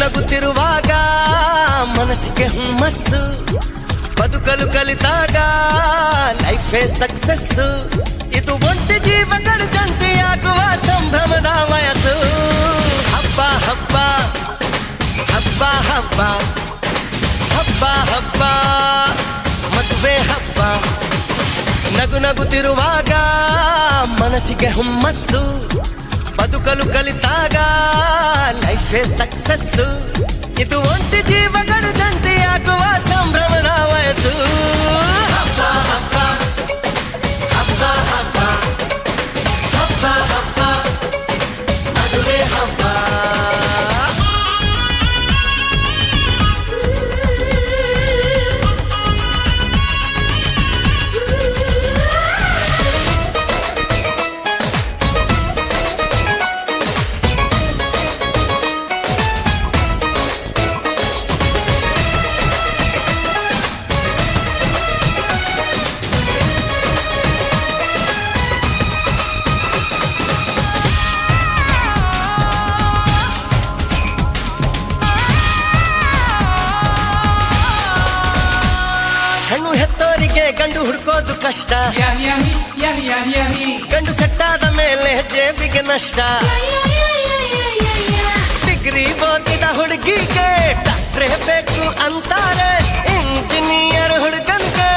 ನಗುತ್ತಿರುವಾಗ ಮನಸ್ಸಿಗೆ ಹುಮ್ಮಸ್ಸು, ಬದುಕಲು ಕಲಿತಾಗ ಲೈಫೇ ಸಕ್ಸಸ್ಸು. ಇದು ಒಂಟಿ ಜೀವಗಳು ಜಂಟಿಯಾಗುವ ಸಂಭ್ರಮದ ವಯಸ್ಸು. ಹಬ್ಬ ಹಬ್ಬ ಹಬ್ಬ ಹಬ್ಬ ಹಬ್ಬ ಹಬ್ಬ ಮದುವೆ ಹಬ್ಬ. ನಗು ನಗುತ್ತಿರುವಾಗ ಮನಸ್ಸಿಗೆ ಹುಮ್ಮಸ್ಸು, ಬದುಕಲು ಕಲಿತಾಗ ಲೈಫೇ ಸಕ್ಸಸ್ಸು. ಇದು ಒಂಟಿ ಜೀವಗಳು ಜಂಟಿಯಾಗುವ ಸಂಭ್ರಮದ ವಯಸ್ಸು. ಹಬ್ಬ ಹಬ್ಬ ಹಬ್ಬ ಹಬ್ಬ ಹಬ್ಬ ಹಬ್ಬ ಮದುವೆ ಹಬ್ಬ. ಹೆಣ್ಣು ಹೆತ್ತೋರಿಗೆ ಗಂಡು ಹುಡ್ಕೋದು ಕಷ್ಟ, ಗಂಡು ಸೆಟ್ಟಾದ ಮೇಲೆ ಜೇಬಿಗೆ ನಷ್ಟ. ಡಿಗ್ರಿ ಓದಿದ ಹುಡುಗಿಗೆ ಡಾಕ್ಟ್ರೇ ಬೇಕು ಅಂತಾರೆ, ಇಂಜಿನಿಯರ್ ಹುಡುಗನ್ಗೆ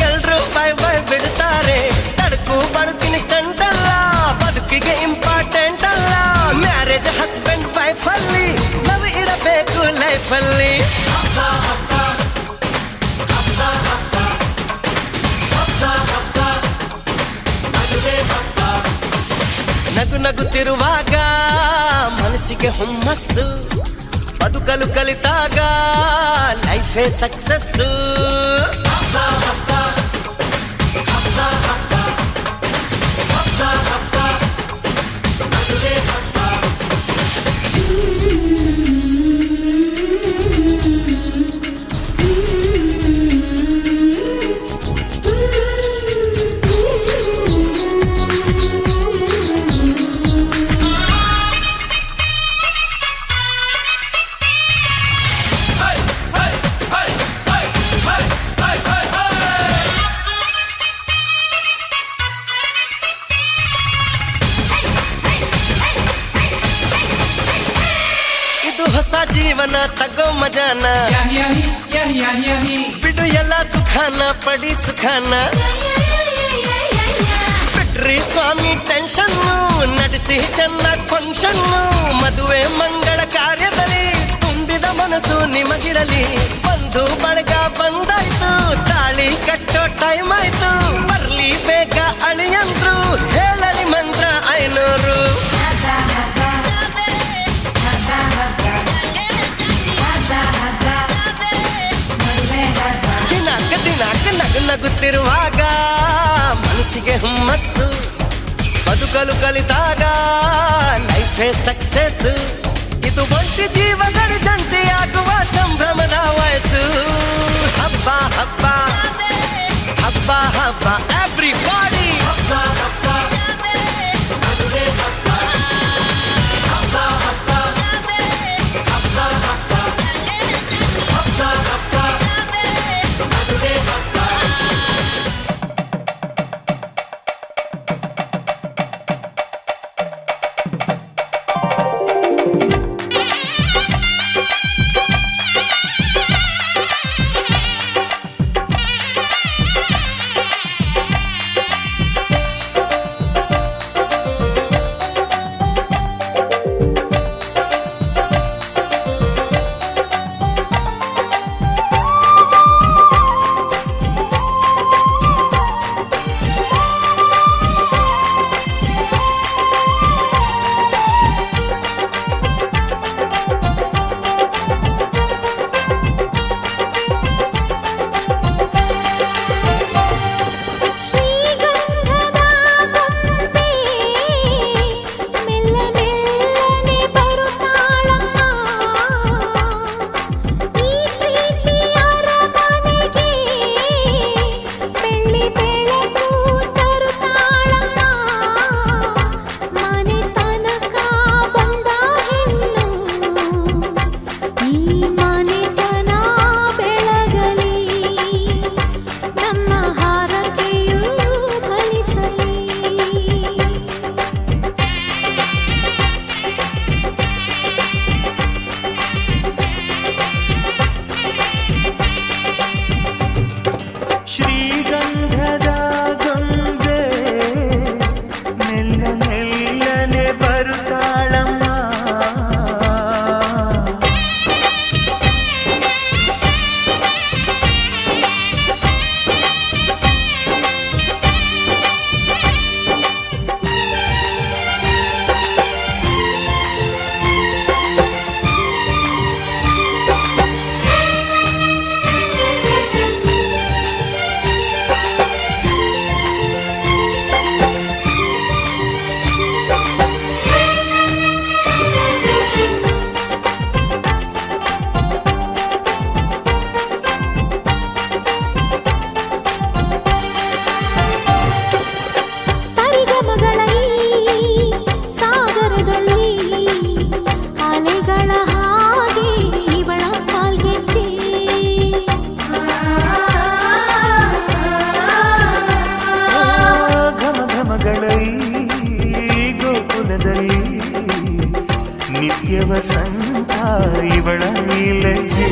ಎಲ್ರು ಬೈ ಬೈ ಬಿಡ್ತಾರೆ. ತಡಕು ಬಡ್ತೀನಿ ಸ್ಟಂಟ್ ಅಲ್ಲ, ಬದುಕಿಗೆ ಇಂಪಾರ್ಟೆಂಟ್ ಅಲ್ಲ. ಮ್ಯಾರೇಜ್ ಹಸ್ಬೆಂಡ್ ವೈಫ್ ಅಲ್ಲಿ ಲವ್ ಇರಬೇಕು ಲೈಫಲ್ಲಿ. ನಗು ನಗುತ್ತಿರುವಾಗ ಮನಸ್ಸಿಗೆ ಹುಮ್ಮಸ್ಸು, ಬದುಕಲು ಕಲಿತಾಗ ಲೈಫೇ ಸಕ್ಸಸ್ಸು. ಹೊಸ ಜೀವನ ತಗೋ ಮಜಾನ, ಬಿಡು ಎಲ್ಲ ದುಃಖಾನ ಪಡಿ ಸುಖಾನ. ಬಿಟ್ರಿ ಸ್ವಾಮಿ ಟೆನ್ಷನ್ನು, ನಡೆಸಿ ಚೆನ್ನಾಗಿ ಫಂಕ್ಷನ್ನು. ಮದುವೆ ಮಂಗಳ ಕಾರ್ಯದಲ್ಲಿ ತುಂಬಿದ ಮನಸ್ಸು ನಿಮಗಿರಲಿ. ಬಂದು ಬಳಗ ಬಂದಾಯ್ತು, ತಾಳಿ ಕಟ್ಟೋ ಟೈಮ್ ಆಯ್ತು. ಬರ್ಲಿ ಬೇಗ ಅಳಿಯಂದ್ರು, ಹೇಳಲಿ ಮಂತ್ರ 500. ನಗು ನಗುತ್ತಿರುವಾಗ ಮನಸ್ಸಿಗೆ ಹುಮ್ಮಸ್ಸು, ಬದುಕಲು ಕಲಿತಾಗ ಲೈಫೇ ಸಕ್ಸಸ್. ಇದು ಒಂಟಿ ಜೀವಗಳು ಜಂಟಿಯಾಗುವ ಸಂಭ್ರಮದ ವಯಸ್ಸು. ಹಬ್ಬ ಹಬ್ಬ ಹಬ್ಬ ಹಬ್ಬ ಎವ್ರಿಬಾಡಿ. ಹಬ್ಬ ಹಬ್ಬ ಮದುವೆ ಹಬ್ಬ. ಹಬ್ಬ ಹಬ್ಬ ಹಬ್ಬ ಹಬ್ಬ ಹಬ್ಬ ಹಬ್ಬ ಮದುವೆ ಹಬ್ಬ. ನಿತ್ಯ ವಸಂತ ಇವಳ ಲಜ್ಜೆ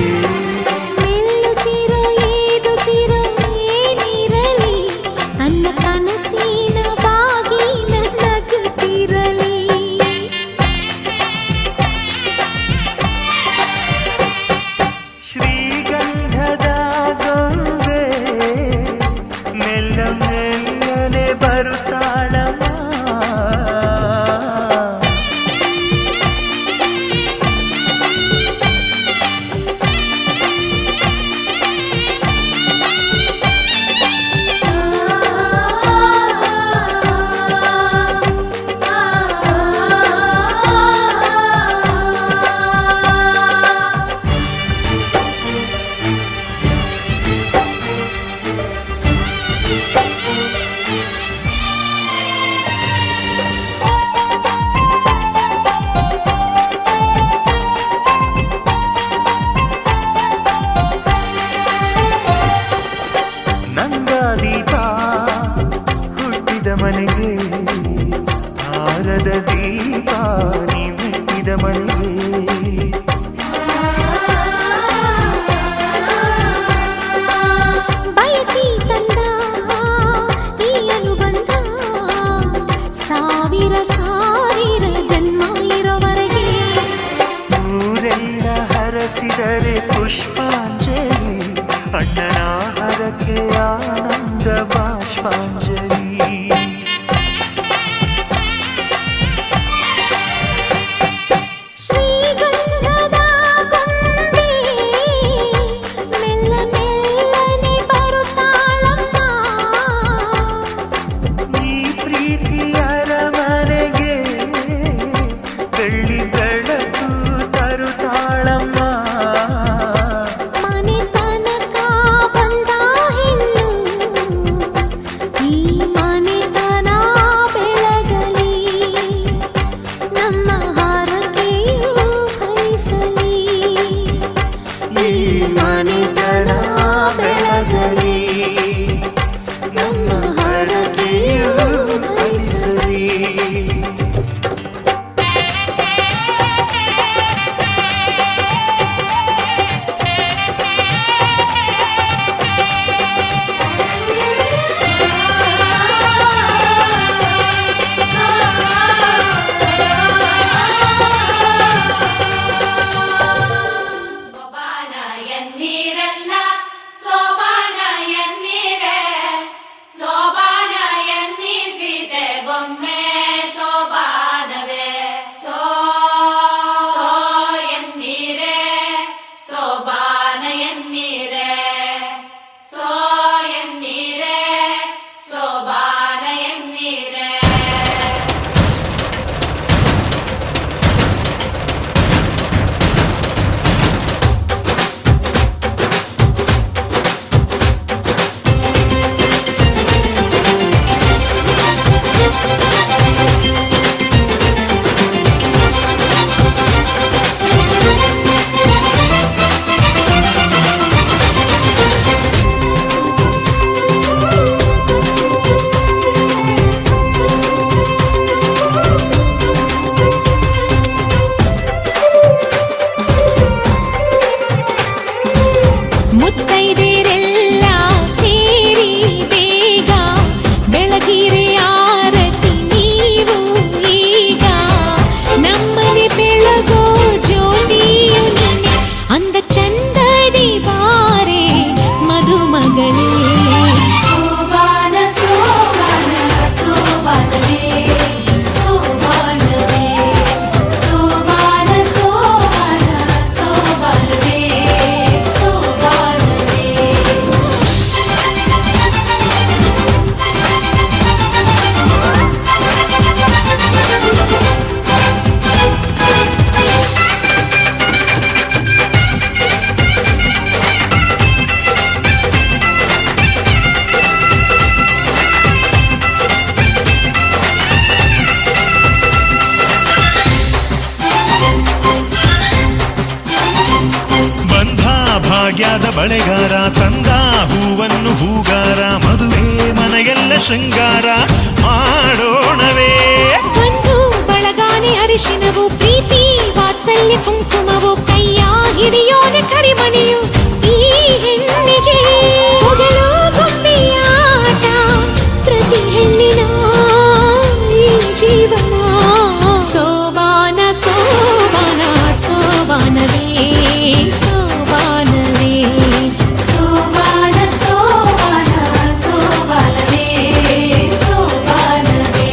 ಶ್ರೀಗಂಧದ ಗೊಂಬೆ ಮೆಲ್ಲ ಮೆಲ್ಲನೆ ಬರುತ್ತಾಳಮ್ಮ ದೀಪ ಹುಟ್ಟಿದ ಮನೆಗೆ ಹಾರದ ದೀಪ ನೀ ಮೆಟ್ಟಿದ ಮನೆಗೆ ಬಯಸಿ ತಂದ ಈ ಅನುಬಂಧ ಸಾವಿರ ಸಾವಿರ ಜನ್ಮ ಇರೋವರೆಗೆ ಊರೆಲ್ಲ ಹರಸಿದರೆ ಪುಷ್ಪಾಂಜಲಿ ಅಣ್ಣನ ಹರಕೆ ಆನಂದ ಬಾಷ್ಪಾಂಜಲಿ ಶ್ರೀಗಂಧದ ಗೊಂಬೆ ಮೆಲ್ಲ ಮೆಲ್ಲನೆ ಬರುತ್ತಾಳಮ್ಮ ಈ ಪ್ರೀತಿಯ ಅರಮನೆಗೆ ಬೆಳ್ಳಿ ಬೆಳಕು ತರುತ್ತಾಳಮ್ಮ ಭಾಗ್ಯದ ಬಳೆಗಾರ ತಂದ ಹೂವನ್ನು ಹೂಗಾರ ಮದುವೆ ಮನೆಗೆಲ್ಲ ಶೃಂಗಾರ ಮಾಡೋಣವೇ ಬಂಧು ಬಳಗಾನೆ ಅರಿಶಿನವು ಪ್ರೀತಿ ನಾವು ಕೈಯ ಹಿಡಿಯೋನೆ ಕರಿಮಣಿಯು ಈ ಹೆಣ್ಣಿಗೆ ಮೊದಲು ಗೊಂಬೆಯ ಆಟ ಪ್ರತಿ ಹೆಣ್ಣಿನ ಈ ಜೀವನ ಸೋಬಾನ ಸೋಬಾನ ಸೋಬಾನವೇ ಸೋಬಾನವೇ ಸೋಬಾನ ಸೋಬಾನ ಸೋಬಾನವೇ ಸೋಬಾನವೇ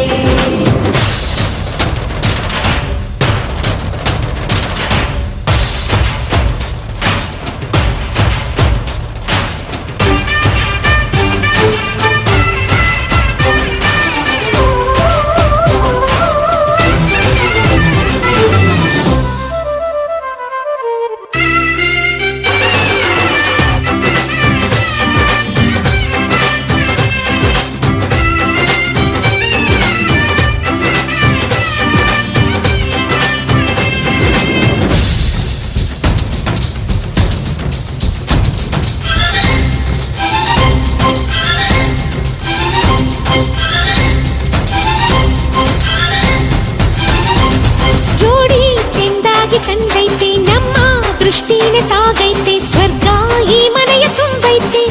ಜೋಡಿ ಚೆಂದಾಗಿ ಕಂಡೈತೆ ನಮ್ಮ ದೃಷ್ಟಿನ ತಾಗೈತೆ ಸ್ವರ್ಗ ಈ ಮನೆಯ ತುಂಬೈತೆ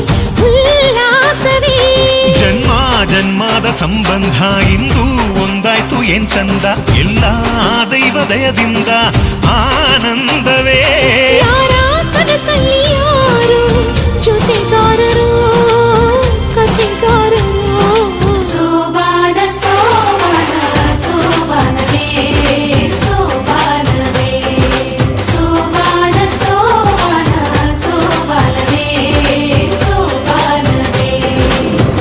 ಉಲ್ಲಾಸವೇ ಜನ್ಮ ಜನ್ಮದ ಸಂಬಂಧ ಇಂದು ಒಂದಾಯ್ತು ಏನ್ ಚಂದ ಎಲ್ಲ ದೈವ ದಯದಿಂದ ಆನಂದವೇ ಯಾರ ಕನಸಲ್ಲಿ ಯಾರು ಜೊತೆಗಾರರು ಕಥೆಗಾರರು ಸೋಬಾನ ಸೋಬಾನ ಸೋಬಾನವೇ ಸೋಬಾನವೇ ಸೋಬಾನ ಸೋಬಾನ ಸೋಬಾನವೇ ಸೋಬಾನವೇ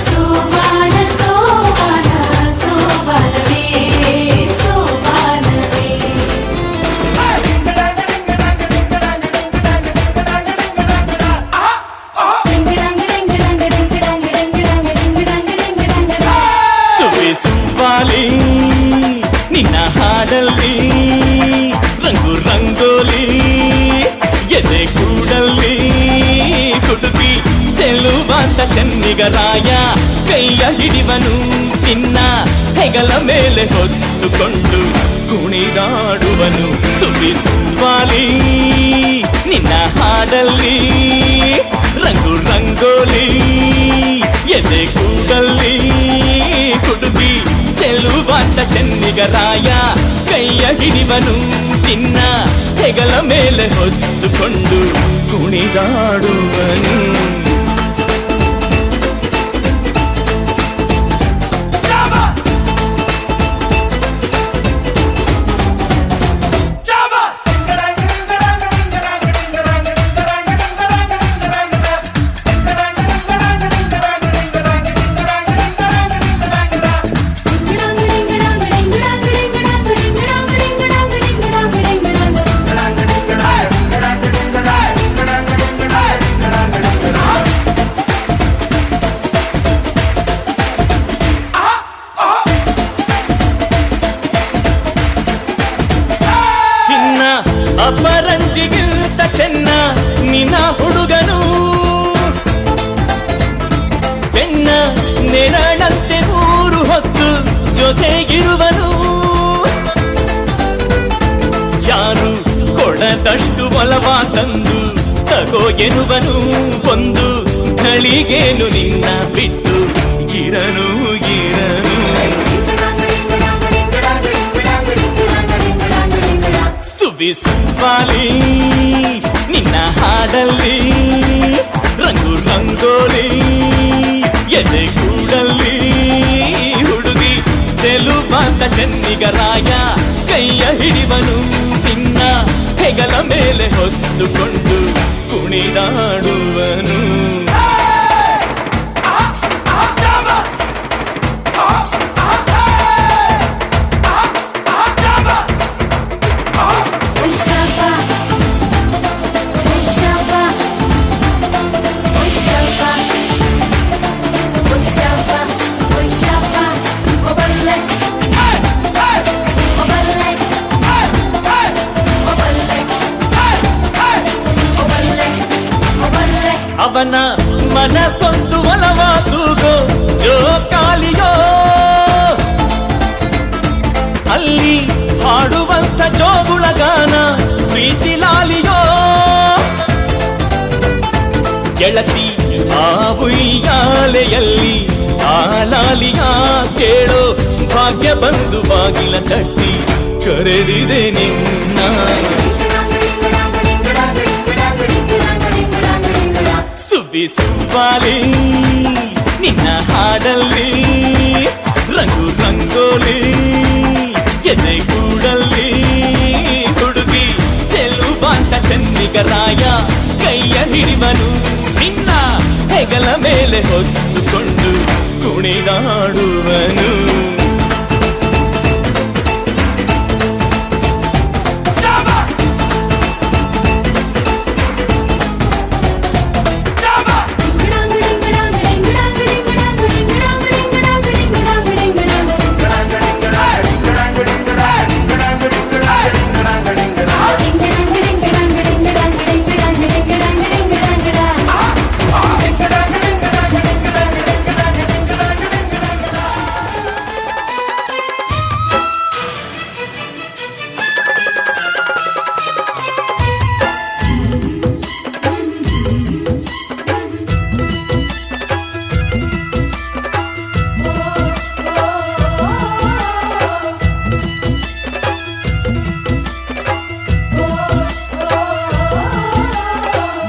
ಸೋಬಾನ ಸೋಬಾನ ಸೋಬಾನವೇ ಸೋಬಾನವೇ ಸುವ್ವಾಲಿ ನಿನ್ನ ಹಾಡಲ್ಲಿ ರಂಗು ರಂಗೋಲಿ ಎದೆ ಕೂಡಲ್ಲಿ ಕುಡುಕಿ ಚೆಲುವಾದ ಚೆನ್ನಿಗರಾಯ ಕೈಯ ಹಿಡಿವನು ನಿನ್ನ ಹೆಗಲ ಮೇಲೆ ಹೊತ್ತುಕೊಂಡು ಕುಣಿದಾಡುವನು ಸುವ್ವಾಲಿ ನಿನ್ನ ಹಾಡಲ್ಲಿ ರಂಗು ರಂಗೋಲಿ ಎದೆ ಕೂಡಲ್ಲಿ ಕುಡುಕಿ ಚೆಲುವಾದ ಚೆನ್ನಿಗರಾಯ ಕೈಯ ಹಿಡಿವನು ನಿನ್ನ ಹೆಗಲ ಮೇಲೆ ಹೊತ್ತುಕೊಂಡು ಕುಣಿದಾಡುವನು ಚಿನ್ನ ಅಪರಂಜಿಗಿಂತ ಚೆನ್ನ ನಿನ್ನ ಹುಡುಗನು ಬೆನ್ನ ನೆರಳಂತೆ ಮೂರು ಹೊತ್ತು ಜೊತೆಗಿರುವನು ಯಾರು ಕೊಡದಷ್ಟು ಒಲವ ತಂದು ತಗೋ ಎನ್ನುವನು ಒಂದು ಘಳಿಗೇನು ನಿನ್ನ ಬಿಟ್ಟು ಇರನು ಇರನು ಸುವ್ವಾಲಿ ನಿನ್ನ ಹಾಡಲ್ಲಿ ರಂಗು ರಂಗೋಲಿ ಎದೆ ಕೂಡಲ್ಲಿ ಹುಡುಗಿ ಚೆಲುವಾದ ಚೆನ್ನಿಗರಾಯ ಕೈಯ ಹಿಡಿವನು ನಿನ್ನ ಹೆಗಲ ಮೇಲೆ ಹೊತ್ತುಕೊಂಡು ಕುಣಿದಾಡುವನು ಅವನ ಮನಸ್ಸೊಂದು ಒಲವ ತೂಗೋ ಜೋಕಾಲಿಯೋ ಅಲ್ಲಿ ಹಾಡುವಂತ ಜೋಗುಳ ಗಾನ ಪ್ರೀತಿ ಲಾಲಿ ಗೆಳತಿ ಆ ಉಯ್ಯಾಲೆಯಲ್ಲಿ ಆಲಾಲಿಯ ಕೇಳೋ ಭಾಗ್ಯ ಬಂದು ಬಾಗಿಲ ತಟ್ಟಿ ಕರೆದಿದೆ ನಿನ್ನ ಸುಬ್ಬಿ ಸುಬ್ಬಾಲಿ ನಿನ್ನ ಹಾಡಲ್ಲಿ ರಂಗು ರಂಗೋಲಿ ಎದೆ ಕೂಡಲ್ಲಿ ಹುಡುಗಿ ಚೆಲುವಾಂತ ಚೆನ್ನಿಗರಾಯ ಕೈಯ ಹಿಡಿವನು ನಿನ್ನ ಹೆಗಲ ಮೇಲೆ ಹೊತ್ತುಕೊಂಡು ಕುಣಿದಾಡುವನು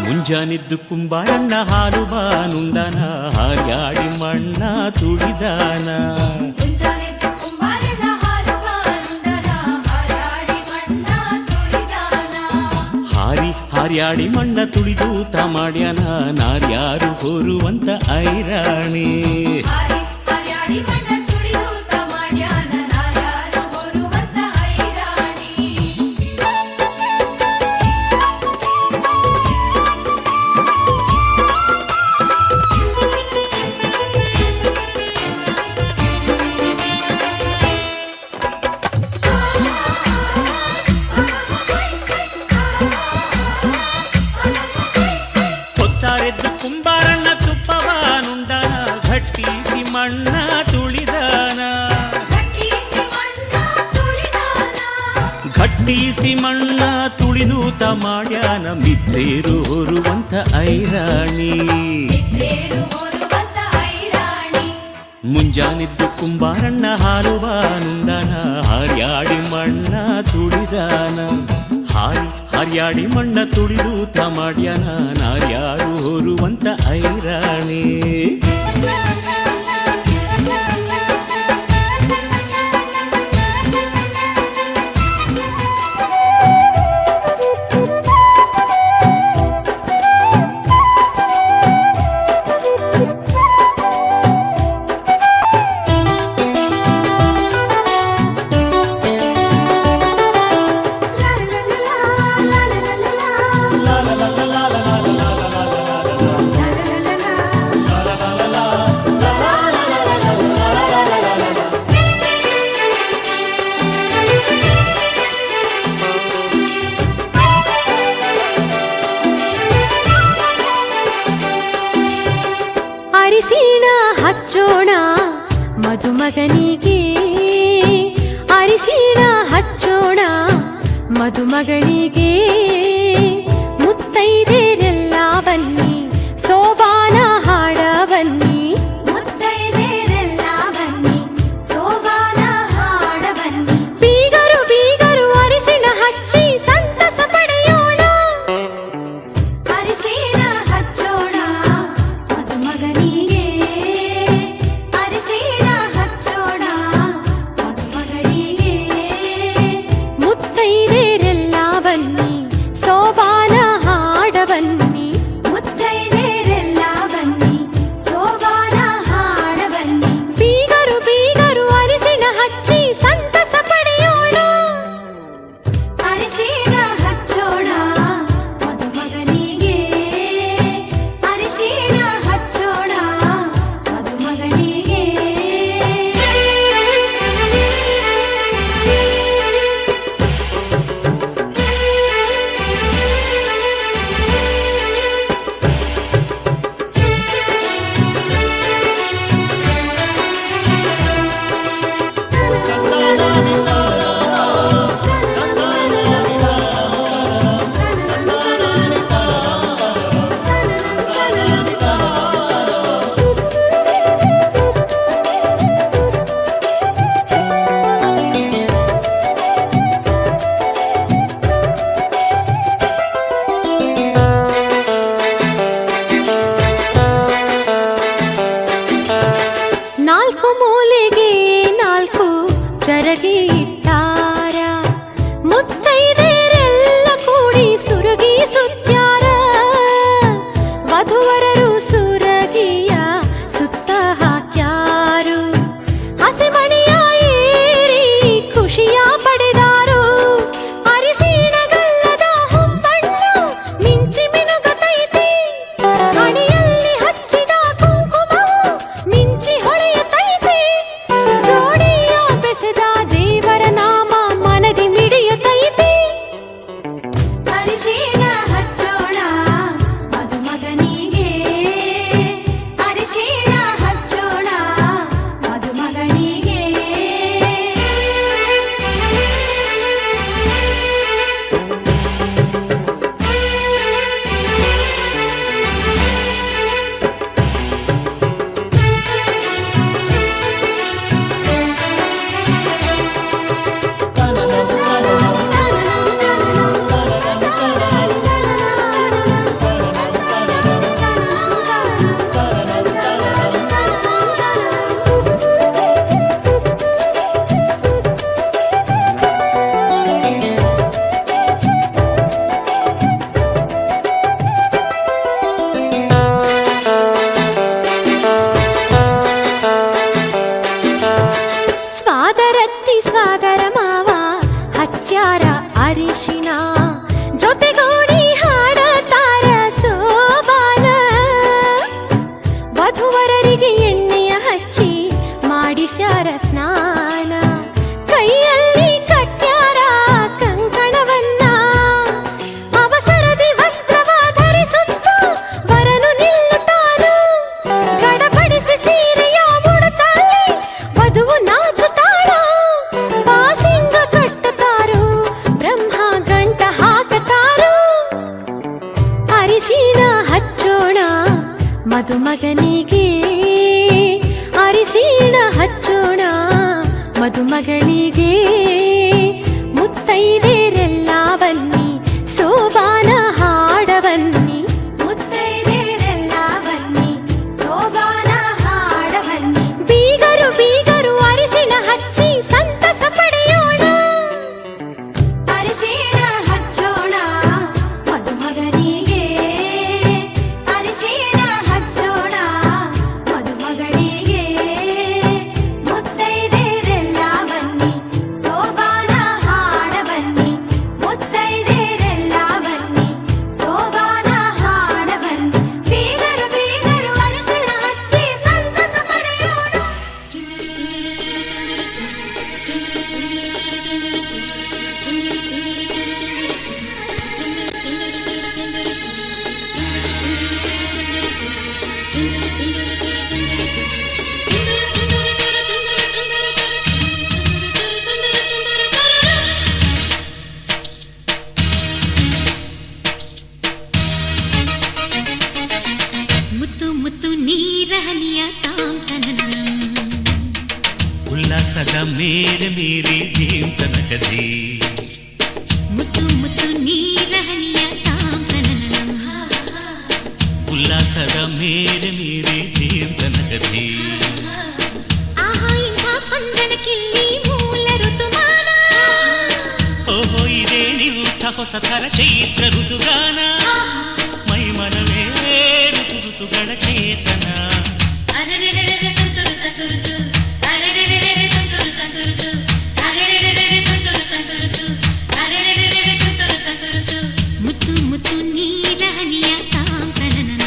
ಮುಂಜಾನೆದ್ದು ಕುಂಬಾರಣ್ಣ ಹಾಲು ಬಾನುಂಡನ ಹಾರ್ಯಾಡಿ ಮಣ್ಣ ತುಳಿದಾನ ಹಾರ್ಯಾಡಿ ಮಣ್ಣ ತುಳಿದು ಮಾಡ್ಯಾನ ನಾರ್ಯಾರು ಹೋರುವಂತ ಐರಾಣಿ ಹೊತ್ತಾರೆದ್ದು ಕುಂಬಾರಣ್ಣ ತುಪ್ಪವಾನುಂಡನ ಘಟ್ಟಿಸಿ ಮಣ್ಣ ತುಳಿದಾನ ಘಟ್ಟಿಸಿ ಮಣ್ಣ ತುಳಿದು ಮಾಡ್ಯಾನ ಮಿತ್ರೇರು ಹೊರುವಂತ ಐರಾಣಿ ಮುಂಜಾನೆದ್ದು ಕುಂಬಾರಣ್ಣ ಹಾಲು ಬಾನುಂಡನ ಹಾರ್ಯಾಡಿ ಮಣ್ಣ ತುಳಿದಾನ ಹಾರ್ಯಾಡಿ ಮಣ್ಣ ತುಳಿದು ಮಾಡ್ಯಾನ ನಾರ್ಯಾರು ಹೊರುವಂತ ಐರಾಣಿ ಅರಿಶಿಣ ಹಚ್ಚೋಣ ಮದುಮಗನಿಗೆ ಅರಿಶಿಣ ಹಚ್ಚೋಣ ಮದುಮಗಳಿಗೆ ಮುತ್ತೈದೆರೆಲ್ಲ ಬನ್ನಿ ಸೋಬಾನ ಹಾಡ ಬನ್ನಿ ಮುತ್ತೈದೆರೆಲ್ಲ ಬನ್ನಿ ಸೋಬಾನ ಹಾಡ ಬನ್ನಿ ಬೀಗರು ಬೀಗರು ಅರಿಶಿಣ ಹಚ್ಚಿ ಸಂತಸ ಪಡೆಯೋಣ ಅರಿಶಿಣ ಹಚ್ಚೋಣ ಮದುಮಗನಿಗೆ ಅರಿಶಿಣ ಹಚ್ಚೋಣ ಮದುಮಗಳಿಗೆ ಮುತ್ತೈದೆರೆಲ್ಲ ಬನ್ನಿ ಸೋಬಾನ ಹಾಡ ಬನ್ನಿ ಮದುಮಗನಿಗೆ ಅರಿಶಿಣ ಹಚ್ಚೋಣ ಮದುಮಗಳಿಗೆ ಮುತ್ತೈದೆರೆಲ್ಲ ಬನ್ನಿ ಸೋಬಾನ ಹಾಡ ಬನ್ನಿ ಮುತ್ತೈದೆರೆಲ್ಲ ಬನ್ನಿ ಸೋಬಾನ ಹಾಡ ಬನ್ನಿ ಬೀಗರು ಬೀಗರು ಅರಿಶಿಣ ಹಚ್ಚಿ ಸಂತಸ ಪಡೆಯೋಣ ಅರಿಶಿಣ ಹಚ್ಚೋಣ ಮದುಮಗನಿಗೆ ಅರಿಶಿಣ ಹಚ್ಚೋಣ ಮದುಮಗಳಿಗೆ ಮುತ್ತೈದೆರೆಲ್ಲ ಬನ್ನಿ ಸೋಬಾನ ಹಾಡ ಬನ್ನಿ ಮುತ್ತೈದೆರೆಲ್ಲ ಬನ್ನಿ ಸೋಬಾನ ಹಾಡ ಬನ್ನಿ ಬೀಗರು ಬೀಗರು ಅರಿಶಿಣ ಹಚ್ಚಿ ಸಂತಸ ಪಡೆಯೋಣ ಮುತ್ತು ಮುತ್ತು ನೀರ ಹನಿಯ ತಾಂತನನ ಉಲ್ಲಾಸದ ಮೇರೆ ಮೀರಿ ಜೀವನಕದಿ ಮುತ್ತು ಮುತ್ತು ನೀರ ಹನಿಯ ತಾಂತನನ ಉಲ್ಲಾಸದ ಮೇರೆ ಮೀರಿ ಜೀವನಕದಿ ಆಹಾ ಇಂಥ ಸ್ಪಂದನ ಕಿಲ್ಲಿ ಮೂಲ ಋತುಮಾನ ಓಹೋ ಇದೇ ನಿಂಥ ಹೊಸ ಥರ ಚೈತ್ರ ಋತುಗಾನ ಮೈ ಮನವೇ ಋತು ಋತುಗಳ ಚೇತನ ಅರೆರೆರೆರೆ ತುಂತುರು ತಂತುರುತು ಅರೆರೆರೆರೆ ತುಂತುರು ತಂತುರುತು ಅರೆರೆರೆರೆ ತುಂತುರು ತಂತುರುತು ಅರೆರೆರೆರೆ ತುಂತುರು ತಂತುರುತು ಮುತ್ತು ಮುತ್ತು ನೀರ ಹನಿಯ ತಾಂತನನ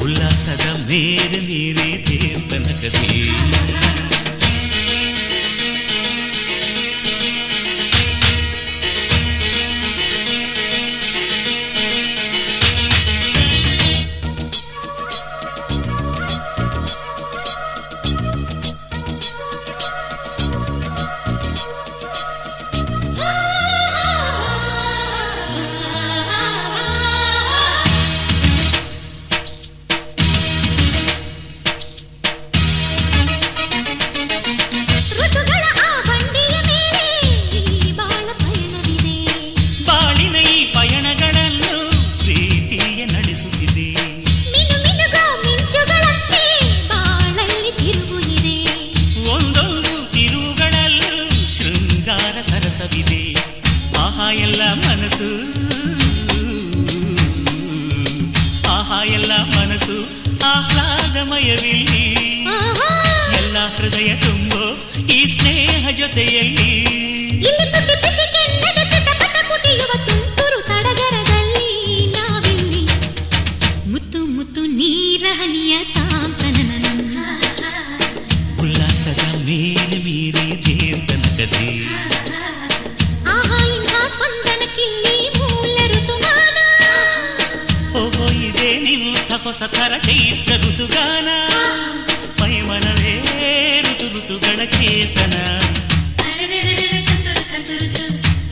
ಉಲ್ಲಾಸದ ಮೇರೆ ಮೀರಿ ಜೀವನಕದಿ ಋತುಗಳ ಆ ಬಂಡಿಯ ಮೇಲೆ ಈ ಬಾಳ ಪಯಣವಿದೆ ಬಾಳಿನ ಈ ಪಯಣಗಳನ್ನು ಪ್ರೀತಿಯ ನಡೆಸುತ್ತಿದೆ ಮಿನು ಮಿನುಗೋ ಮಿಂಚುಗಳಂತೆ ಬಾಳಲ್ಲಿ ತಿರುವು ಇದೆ ಒಂದೊಂದು ತಿರುವುಗಳಲ್ಲೂ ಶೃಂಗಾರ ಸರಸವಿದೆ ಆಹಾ ಎಲ್ಲ ಮನಸ್ಸು ಆಹಾ ಎಲ್ಲ ಮನಸ್ಸು ಆಹ್ಲಾದಮಯವಿಲ್ಲಿ ಆಹಾ ಎಲ್ಲ ಹೃದಯ ತುಂಬೋ ಈ ಸ್ನೇಹ ಜೊತೆಯಲ್ಲಿ ಇಲ್ಲಿ ತುಟಿ ಪಿಟಿ ಕೆನ್ನದ ಚಿಟಪಟ ಕುಟಿಯುವ ತುಂತುರು ಸಡಗರದಲ್ಲಿ ನಾವಿಲ್ಲಿ ಮುತ್ತು ಮುತ್ತು ನೀರ ಹನಿಯ ತಾಂತನನ ಉಲ್ಲಾಸದ ಮೇಲೆ ಮೀರಿ ಜೀವನಕದಿ ಆಹಾ ಇಂಥ ಸ್ಪಂದನ ಕಿಲ್ಲಿ ಮೂಲ ಋತುಮಾನ ಓಹೋ ಇದೇ ನಿಂಥ ಹೊಸ ಥರ ಚೈತ್ರ ಋತುಗಾನ ಮೈ ಮನವೇ ಋತು ಋತುಗಳ ಚೇತನ ಅರೆರೆರೆರೆ ತುಂತುರು ತಂತುರುತು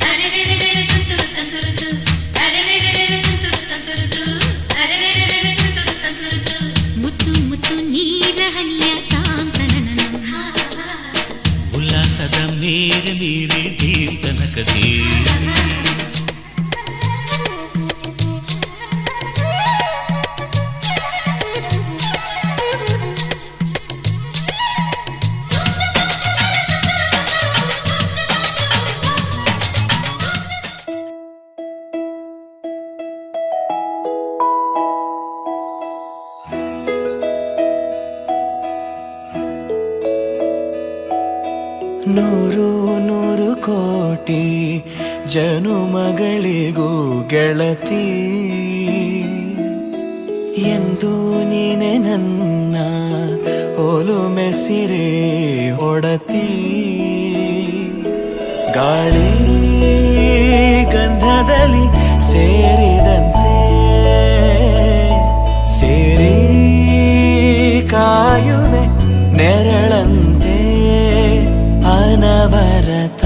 ಅರೆರೆರೆರೆ ತುಂತುರು ತಂತುರುತು ಅರೆರೆರೆರೆ ತುಂತುರು ತಂತುರುತು ಅರೆರೆರೆರೆ ತುಂತುರು ತಂತುರುತು ಮುತ್ತು ಮುತ್ತು ನೀರ ಹನಿಯ ತಾಂತನನ ಉಲ್ಲಾಸದ ಮೇರೆ ಮೀರಿ ಜೀವನಕದಿ ನೂರು ನೂರು ಕೋಟಿ ಜನುಮಗಳಿಗೂ ಗೆಳತಿ ಎಂದು ನೀನೆ ನನ್ನ ಒಲುಮೆ ಸಿರೆ ಒಡತಿ ಗಾಳಿ ಗಂಧದಲ್ಲಿ ಸೇರಿದಂತೆ ಸೇರಿ ಕಾಯುವೆ ನೆರಳಂತೆ ಅನವರತ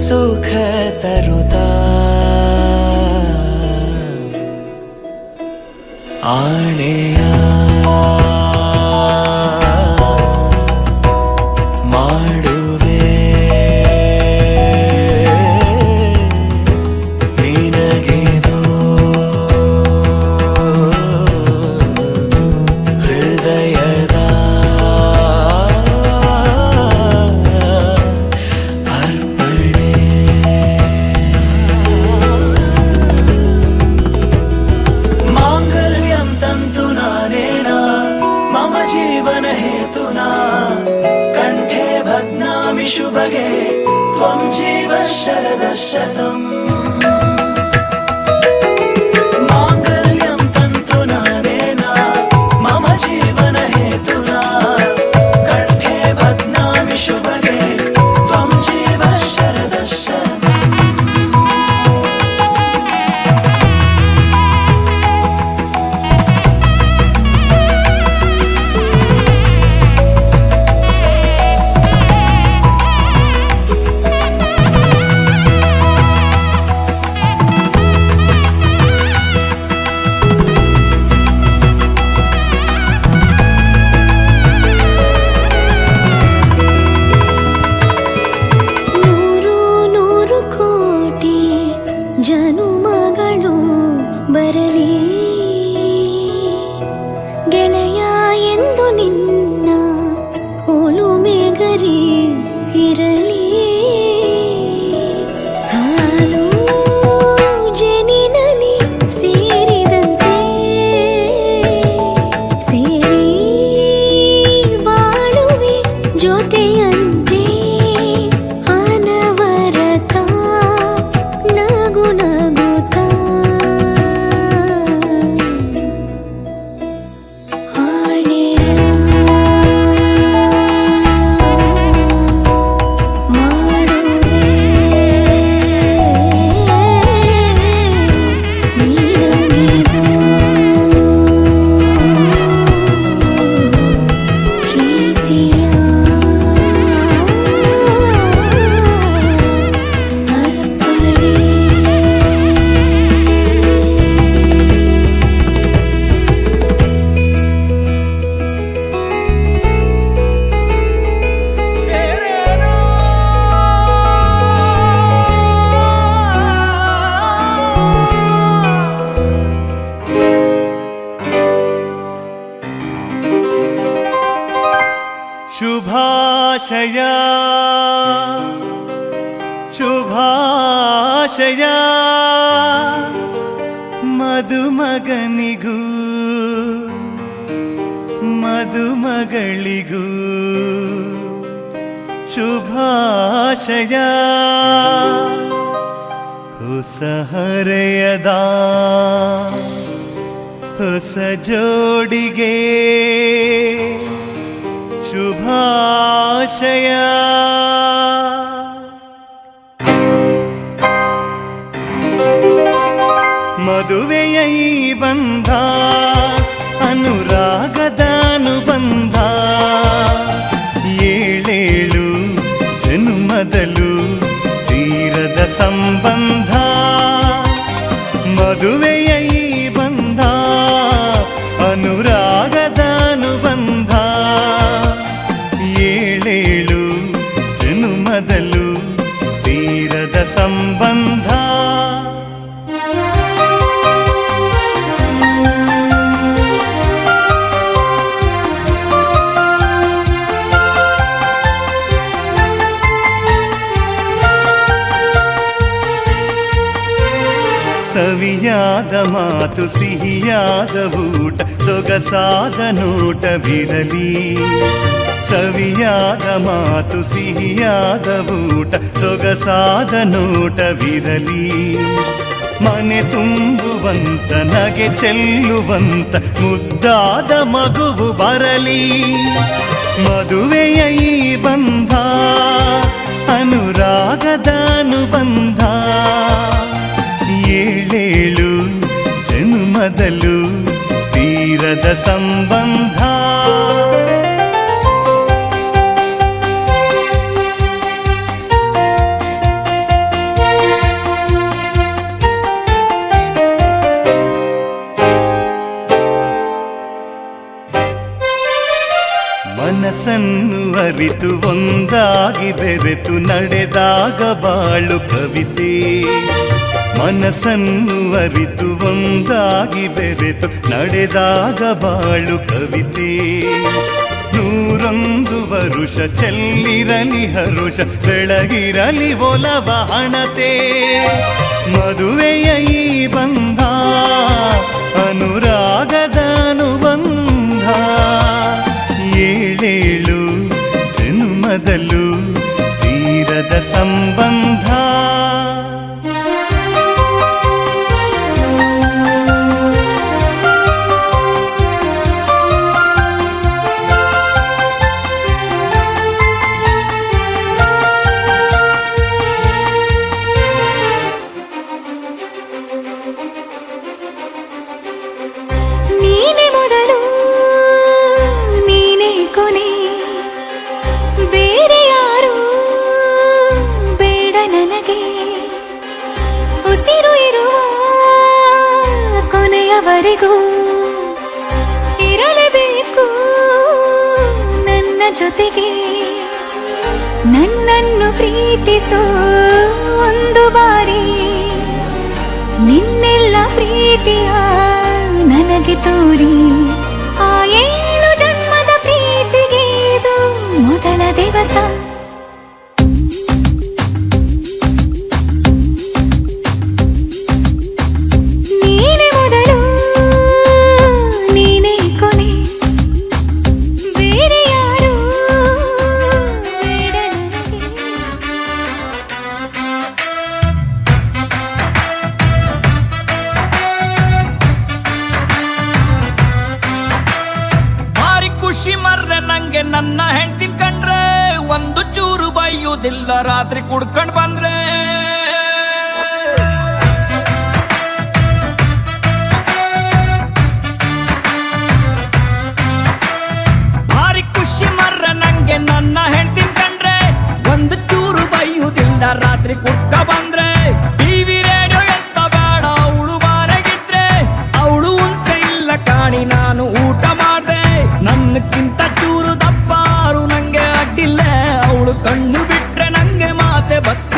ಸುಖ ತರುತ್ತಾ ಆಣೆಯ ಮಾಡುವೆ ನಿನಗೆದು ಹೃದಯದ ಅರ್ಪಣೆ. ಮಾಂಗಲ್ಯಂ ತಂತು ನಾನೇನ ಮಮ ಜೀವನ ಹೇತುನಾ ಕಂಠೆ ಬಧ್ನಾಮಿ ಶುಭಗೆ ತ್ವಂ ಜೀವ ಶರದ ಶತಂ. ಮಾಂಗಲ್ಯಂ ತಂತು ನಾನೇನ ಮಮ ಜೀವನ ಹೇತುನಾ ಕಂಠೆ ಬಧ್ನಾಮಿ ಶುಭಗೆ ತ್ವಂ ಜೀವ ಶರದ ಶತಂ. ನೂರು ನೂರು ಕೋಟಿ ಜನುಮಗಳು ಬರಲಿ ಗೆಳೆಯ ಎಂದು ನಿನ್ನ ಒಲುಮೆಗರಿ ಇರಲಿ. ಹಾಲು ಜನಿನಲಿ ಸೇರಿದಂತೆ ಸೇರಿ ಬಾಳುವೆ ಜೊತೆಯಂತೆ ಅನವರತ ನಗು ನಗುತ್ತಾ ಆಣೆಯ ಮಾಡುವೆ ನಿನಗೆದು ಪ್ರೀತಿಯ ಅರ್ಪಣೆ. ಶುಭಾಶಯ ಶುಭಾಶಯ ಮದುಮಗನಿಗೂ ಮದುಮಗಳಿಗೂ ಶುಭಾಶಯ. ಹೊಸ ಹರೆಯದ ಹೊಸ ಜೋಡಿಗೆ ಶುಭಾಶಯ. ಮದುವೆಯ ಈ ಬಂಧ ಅನುರಾಗದ ಅನುಬಂಧ ಏಳೇಳು ಜನುಮದಲು ತೀರದ ಸಂಬಂಧ. ಮದುವೆಯ ಈ ಬಂಧ ಅನುರಾಗದ ಅನುಬಂಧ ಏಳೇಳು ಜನುಮದಲು ತೀರದ ಸಂಬಂಧ. ಸವಿಯಾದ ಮಾತು ಸಿಹಿಯಾದ ಊಟ ಸೊಗಸಾದ ನೋಟವಿರಲಿ. ಸವಿಯಾದ ಮಾತು ಸಿಹಿಯಾದ ಊಟ ಸೊಗಸಾದ ನೋಟವಿರಲಿ. ಮನೆ ತುಂಬುವಂತ ನಗೆ ಚೆಲ್ಲುವಂತ ಮುದ್ದಾದ ಮಗುವು ಬರಲಿ. ಮದುವೆಯ ಈ ಬಂಧ ಅನುರಾಗದ ಅನುಬಂಧ ಏಳೇಳು ಜನುಮದಲು ತೀರದ ಸಂಬಂಧ. ಮನಸ್ಸನ್ನು ಅರಿತು ಒಂದಾಗಿ ಬೆರೆತು ನಡೆದಾಗ ಬಾಳು ಕವಿತೆ. ಮನಸ್ಸನ್ನು ಅರಿತು ಒಂದಾಗಿ ಬೆರೆತು ನಡೆದಾಗ ಬಾಳು ಕವಿತೆ. 101 ವರುಷ ಚೆಲ್ಲಿರಲಿ ಹರುಷ ಬೆಳಗಿರಲಿ ಒಲವ ಹಣತೆ. ಮದುವೆಯ ಈ ಬಂಧ ಅನುರಾಗದ ಅನುಬಂಧ. 7 ಜನ್ಮದಲ್ಲೂ ತೀರದ ಸಂಬಂಧ. ನೀನೆ ಮೊದಲು ನೀನೆ ಕೊನೆ, ಬೇರೆ ಯಾರು ಬೇಡ ನನಗೆ. ಉಸಿರು ಇರುವ ಕೊನೆಯವರೆಗೂ ಇರಲೇಬೇಕು ನನ್ನ ಜೊತೆಗೆ. ನನ್ನನ್ನು ಪ್ರೀತಿಸೋ ಒಂದು ಬಾರಿ ನಿನ್ನೆಲ್ಲ ಪ್ರೀತಿಯ ನನಗೆ ತೋರಿ. ಆ 7 ಜನ್ಮದ ಪ್ರೀತಿಗೆ ಇದು ಮೊದಲ ದಿವಸ. ನೀನೆ ಮೊದಲು ನೀನೆ ಕೊನೆ, ಬೇರೆ ಯಾರು ಬೇಡ ನನಗೆ. ಭಾರಿ ಖುಷಿ ಮರ್ರೆ ನಂಗೆ ನನ್ನ ಹೆಂಡ್ತಿನ್ ಕಂಡ್ರೆ. ಒಂದು ಚೂರು ಬೈಯುವುದಿಲ್ಲ ರಾತ್ರಿ ಕುಡ್ಕೊಂಡ್ ಬಂದ್ರೆ. ಭಾರಿ ಖುಷಿ ಮರ್ರೆ ನಂಗೆ ನನ್ನ ಹೆಂಡ್ತಿನ್ ಕಂಡ್ರೆ. ಒಂದು ಚೂರು ಬೈಯುವುದಿಲ್ಲ ರಾತ್ರಿ ಕುಡ್ಕ ಬಂದ್ರೆ. ಟಿವಿ ರೇಡಿಯೋ ಎಂತ ಬೇಡ ಅವಳು ಬಾರಗಿದ್ರೆ. ಅವಳು ಉಂಟ ಇಲ್ಲ ಕಾಣಿ ನಾನು ಊಟ ಮಾಡ್ದೆ. ನನ್ನಕ್ಕಿಂತ ಚೂರು ದಪ್ಪಾರು ನಂಗೆ ಅಡ್ಡಿಲ್ಲ. ಅವಳು ಕಣ್ಣು ಬಿಟ್ರೆ ನಂಗೆ ಮಾತೆ ಬತ್ತ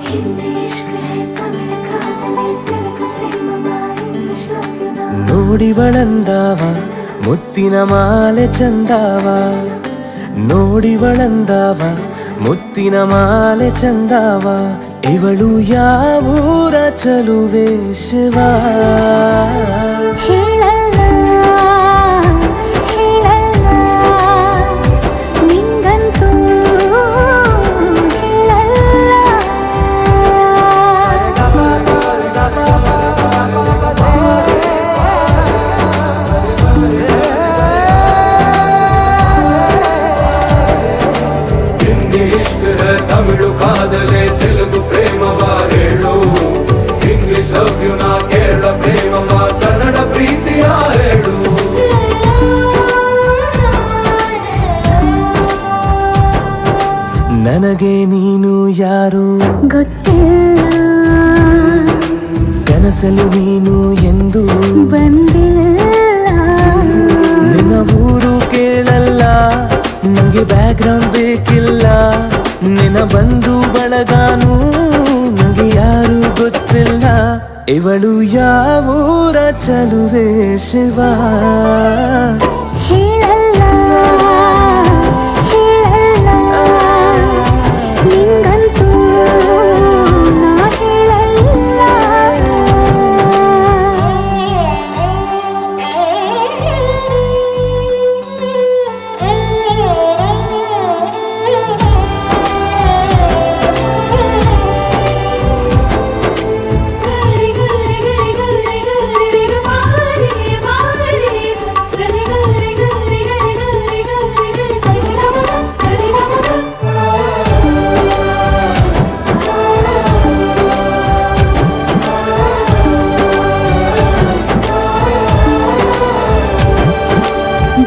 हिंदी इश्क है तमिल कादले तेलुगु प्रेम इंग्लिश लव यू ना ನೋಡಿವಳಂದಾವ ಮುತ್ತಿನ ಮಾಲೆ ಚಂದಾವ ನೋಡಿವಳಂದಾವ ಮುತ್ತಿನ ಮಾಲೆ ಚಂದಾವ ಇವಳು ಯಾವೂರ ಚಲುವೆ ಶಿವ ಹೇಳಲ್ಲ ಹೇಳಲ್ಲ ನಿಂಗಂತೂ ಹಿಂದಿ ಇಶ್ಕ್ ಹೈ ತಮಿಳು ಕಾದಲೆ ತೆಲುಗು ಪ್ರೇಮವ ಹೇಳು ಇಂಗ್ಲಿಷ್ ಲವ್ ಯು ನಾ ಕೇರಳ ಪ್ರೇಮವ ಕನ್ನಡ ಪ್ರೀತಿಯ ಹೇಳು ನನಗೆ ನೀನು ಯಾರು ಗೊತ್ತಿಲ್ಲ ಕನಸಲು ನೀನು ಎಂದು ಬಂದಿಲ್ಲ ನಿನ್ನ ಊರು ಕೇಳಲ್ಲ ನಂಗೆ ಬ್ಯಾಕ್ಗ್ರೌಂಡ್ ಬೇಕಿಲ್ಲ ನಿನ್ನ ಬಂಧು ಬಳಗಾನು ನಂಗೆ ಯಾರು ಗೊತ್ತಿಲ್ಲ ಇವಳು ಯಾವೂರ ಚಲುವೆ ಶಿವ ಹೇಳಲ್ಲ ಹೇಳಲ್ಲ ನಿಂಗಂತೂ ನಾ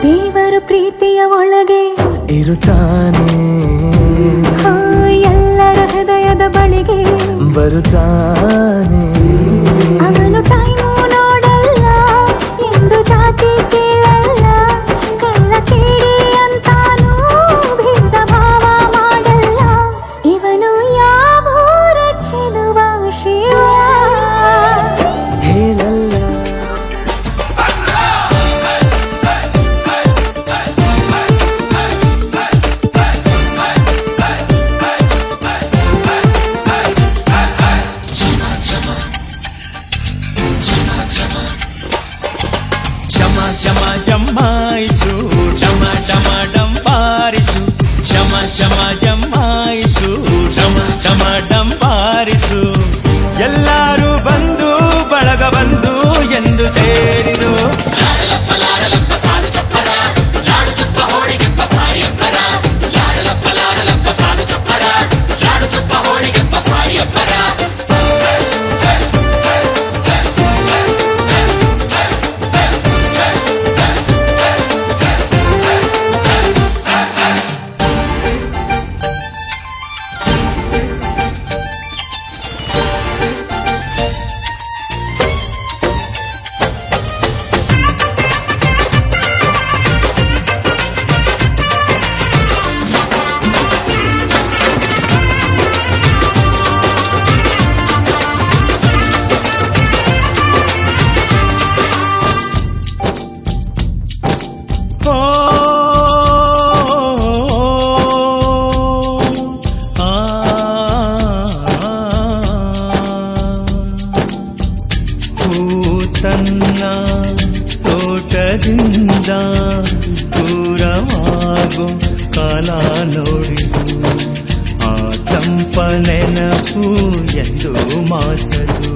ದೇವರು ಪ್ರೀತಿಯ ಒಳಗೆ ಇರುತ್ತಾನೆ ಎಲ್ಲರ ಹೃದಯದ ಬಳಿಗೆ ಬರುತ್ತಾನೆ ಅವನು ಟೈಮು ನೋಡಲ್ಲ ಎಂದು ಜಾತಿ ಕೇಳಲ್ಲ ಕಳ್ಳ ಕೇಳಿ ಅಂತಾನೂ ಭೇದ ಭಾವ ಮಾಡಲ್ಲ ಇವನು ಯಾವೂರ ಚೆಲುವ ಶಿವ ಹೇಳಲ್ಲ ಚಮ ಜಮಾಯಿಸು ಚಮ ಚಮ ಡಂಪಾರಿಸು ಚಮ ಚಮ ಜಮಾಯಿಸು ಚಮ ಚಮ ಡಂಪಾರಿಸು ಎಲ್ಲರೂ ಬಂದು ಬಳಗ ಬಂದು ಎಂದು ಸೇರಿದು ತನ್ನ ತೋಟದಿಂದ ದೂರವಾಗೋ ಕಾಲ ನೋಡಿದು ಆ ತಂಪ ನೆನಪು ಎಂದು ಮಾಸದು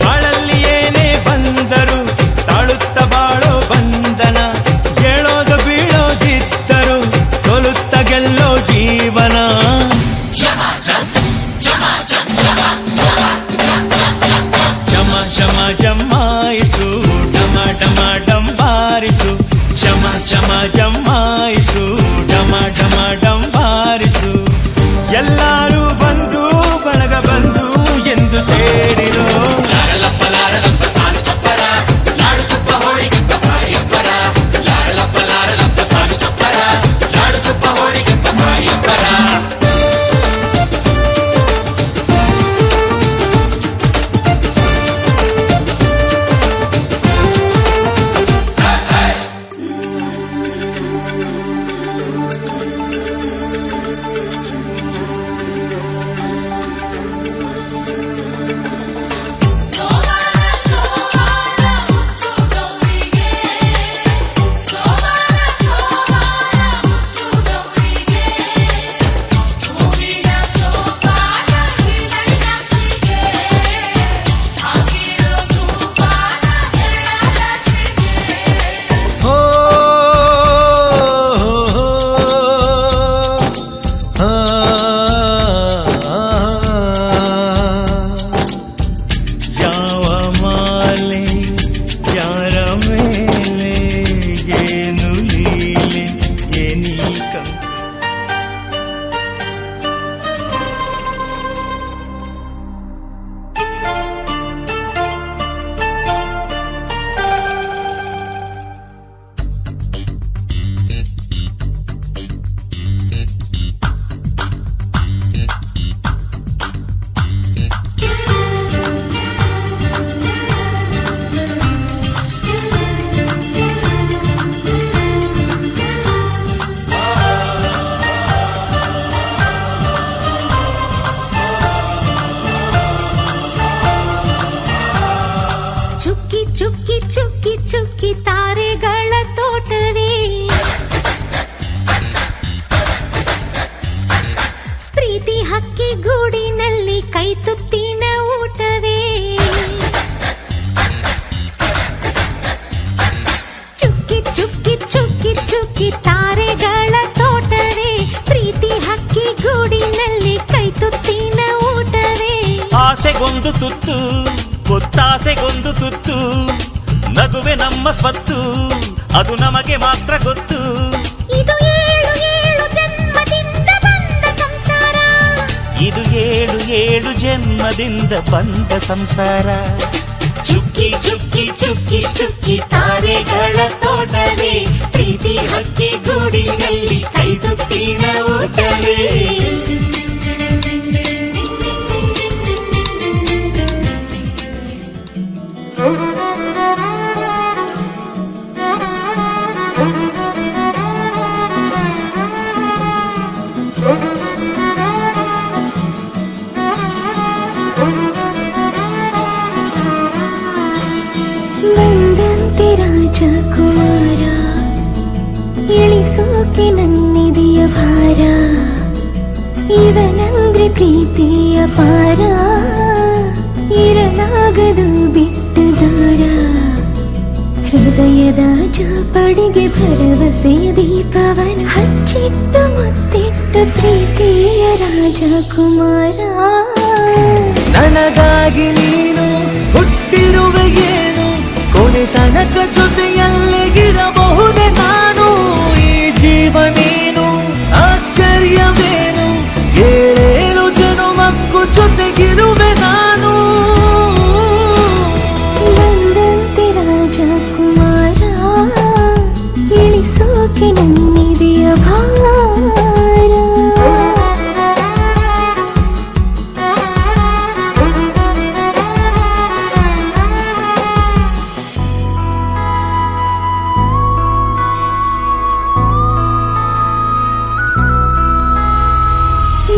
ಬಾಳಲ್ಲಿ ಏನೇ ಬಂದರು ತಾಳುತ್ತ ಬಾಳೋ ಬಂಧನ ಹೇಳೋದು ಬೀಳೋದಿದ್ದರು ಸೋಲುತ್ತ ಗೆಲ್ಲೋ ಜೀವನ ಚಮ ಜಮಾಯಿಸು ಡಮ ಡಮ ಡಂಬಾರಿಸು ಚಮ ಚಮ ಜಮಾಯಿಸು ಡಮ ಡಮ ಡಂಬಾರಿಸು ಎಲ್ಲರೂ ಬಂದು ಬಳಗ ಬಂದು ಎಂದು ಸೇರಿರೋ ಚುಕ್ಕಿ ತಾರೆಗಳ ತೋಟವೇ ಪ್ರೀತಿ ಹಕ್ಕಿ ಗೂಡಿನಲ್ಲಿ ಕೈ ತುತ್ತಿನ ಊಟವೇ ಚುಕ್ಕಿ ಚುಕ್ಕಿ ಚುಕ್ಕಿ ಚುಕ್ಕಿ ತಾರೆಗಳ ತೋಟವೇ ಪ್ರೀತಿ ಹಕ್ಕಿ ಗೂಡಿನಲ್ಲಿ ಕೈ ತುತ್ತಿನ ಊಟವೇ ಆಸೆಗೊಂದು ತುತ್ತು ಗೊತ್ತಾಸೆಗೊಂದು ತುತ್ತು ನಗುವೆ ನಮ್ಮ ಸ್ವತ್ತು ಅದು ನಮಗೆ ಮಾತ್ರ ಗೊತ್ತು ಇದು ಏಳು ಏಳು ಜನ್ಮದಿಂದ ಬಂದ ಸಂಸಾರ ಇದು ಏಳು ಏಳು ಜನ್ಮದಿಂದ ಬಂದ ಸಂಸಾರ ಚುಕ್ಕಿ ಚುಕ್ಕಿ ಚುಕ್ಕಿ ಚುಕ್ಕಿ ತಾರೆಗಳ ತೋಟವೇ ಪ್ರೀತಿ ಹಕ್ಕಿ ಗೂಡಿನಲ್ಲಿ ಕೈದುತ್ತಿನ ಊಟವೇ ಬಂದಂತೆ ರಾಜಕುಮಾರ ಇಳಿಸೋಕೆ ನನ್ನಿದೆಯ ಭಾರ ಇವನಂದ್ರೆ ಪ್ರೀತಿಯ ಪಾರ ಇರಲಾಗದು ಬಿಟ್ಟು ದೂರ ಹೃದಯದ ಜೋಪಡಿಗೆ ಭರವಸೆಯ ದೀಪವನು ಹಚ್ಚಿಟ್ಟು ಮುತ್ತಿಟ್ಟು ಪ್ರೀತಿಯ ರಾಜಕುಮಾರ ನನಗಾಗಿ ನೀನು ಹುಟ್ಟಿರುವೆ ಏನು ಕೊನೆ ತನಕ ಜೊತೆಯಲ್ಲಿಗಿರಬಹುದೇ ನಾನು ಈ ಜೀವ ನೀನು ಆಶ್ಚರ್ಯವೇನು ಏಳೇಳು ಜನುಮಕ್ಕೂ ಜೊತೆಗಿರುವೆ ನಾನು ಬಂದಂತೆ ರಾಜಕುಮಾರ ಇಳಿಸೋಕೆ ನನ್ನಿದೆಯ ಭಾರ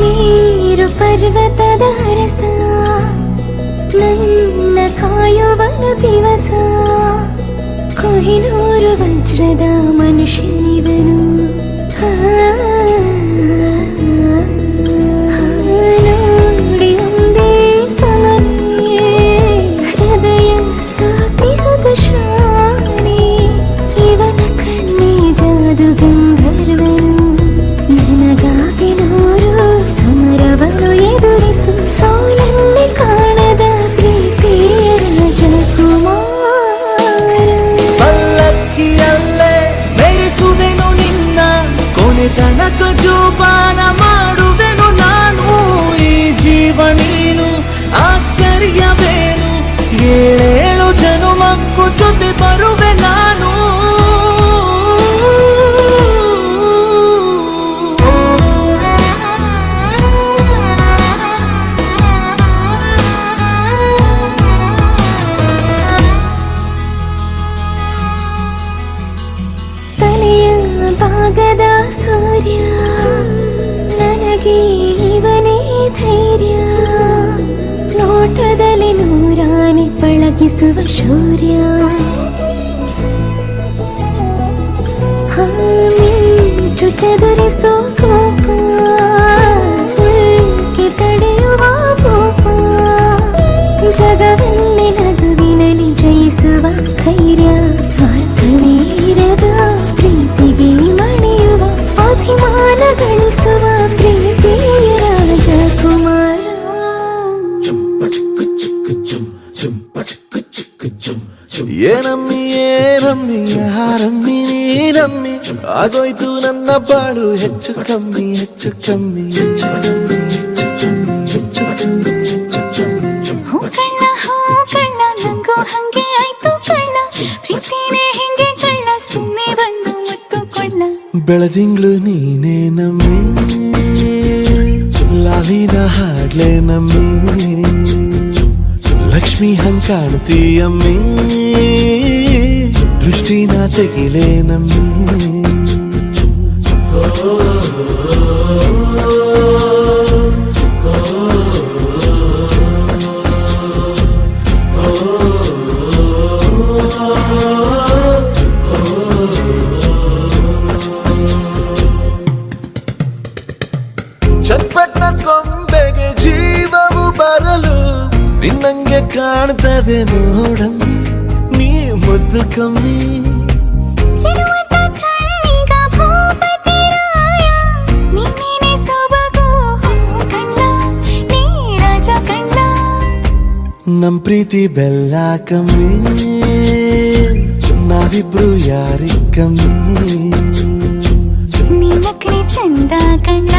ನೀರು ಪರ್ವತದ ರಸ ನನ್ನ ಕಾಯುವನು ದಿವಸ ಕೊಹಿನೂರು ವಜ್ರದ ಮನುಷ್ಯನಿವನು ನೋಡಿ ಒಂದೇ ಸಮನೆ ಹೃದಯ ಸೋತಿಹುದು ಶಾನೆ ಇವನ ಕಣ್ಣಿ ಜಾದು ಗಂಧರ್ವನು ನನಗಾಗಿ ನೂರು ಸಮರವನ್ನು ಎದುರಿಸು ಸೋಲನ್ನೇ ಕಾಣದ ಪ್ರೀತಿಯ ರಾಜಕುಮಾರ ಪಲ್ಲಕ್ಕಿಯಲ್ಲೇ ಮೆರೆಸುವೆನು ನಿನ್ನ ಕೊನೆ ತನಕ ಜೋಪಾನ ಮಾಡುವೆನು ನಾನು ಈ ಜೀವ ನೀನು ಆಶ್ಚರ್ಯವೇನು ಏಳೇಳು ಜನುಮಕ್ಕೂ ಜೊತೆ ಬರುವೆ ನಾನು ತಲೆಯ ಭಾಗದ ಸೂರ್ಯ ನನಗೆ ಇವನೇ ಧೈರ್ಯ ನೋಟದಲ್ಲಿ ನೂರಾನೆ ಪಳಗಿಸುವ ಶೌರ್ಯ ಮಿಂಚು ಚದುರಿಸೋ ಕೋಪ ಉಲ್ಕೆ ತಡೆಯುವ ಕೋಪ ಜಗವನ್ನೇ ನಗುವಿನಲ್ಲಿ ಜಯಿಸುವ ಸ್ಥೈರ್ಯ ಸ್ವಾರ್ಥವೇ ಇರದ ಪ್ರೀತಿಗೆ ಮಣಿಯುವ ಅಭಿಮಾನ ಗಳಿಸುವ ಪ್ರೀತಿಯ ರಾಜಕುಮಾರ ಏನಮ್ಮಿ ಏನಮ್ಮಿ ಯಾರಮ್ಮಿ ನೀನಮ್ಮಿ ಆಗೋಯ್ತು ನನ್ನ ಬಾಳು ಹೆಚ್ಚು ಕಮ್ಮಿ ಹೆಚ್ಚು ಕಮ್ಮಿ ಹೆಚ್ಚು ಕಮ್ಮಿ ಹೆಚ್ಚು ಕಮ್ಮಿ ಹೆಚ್ಚು ಕಮ್ಮಿ ಹೆಚ್ಚು ಕಮ್ಮಿ ಹೂ ಕಳ್ಳ ನಂಗೂ ಹಂಗೆ ಆಯ್ತು ಕಳ್ಳ ಪ್ರೀತಿನೇ ಹಿಂಗೆ ಕಳ್ಳ ಸುಮ್ಮನೆ ಬಂದು ಮುತ್ತು ಕೊಳ್ಳ ಬೆಳದಿಂಗ್ಳು ನೀನೇ ನಮ್ಮಿ ಲಾಲಿನ ಹಾಡ್ಲೆ ನಮ್ಮಿ ಲಕ್ಷ್ಮಿ ಹಂಗ್ ಕಾಣ್ತೀಯಮ್ಮಿ ದೃಷ್ಟಿನ ತೆಗಿಲೆ ನಮ್ಮಿ ನಿನ್ನಂಗೆ ಕಾಣ್ತದೆ ನೋಡಮ್ಮಿ ನೀ ಮುದ್ದು ಕಮ್ಮಿ ಚೆಲುವಂತ ಚಳ್ಳಿಗ ಭೂಪತಿ ರಾಯ ನೀನೇನೆ ಸೊಬಗು ಕಣ್ಣ ನೀ ರಾಜ ಕಣ್ಣ ನಮ್ ಪ್ರೀತಿ ಬೆಲ್ಲ ಕಮ್ಮಿ ನಾವಿಬ್ರು ಯಾರಿಗ್ ಕಮ್ಮಿ ನೀ ನಕ್ರೆ ಚಂದ ಕಣ್ಣ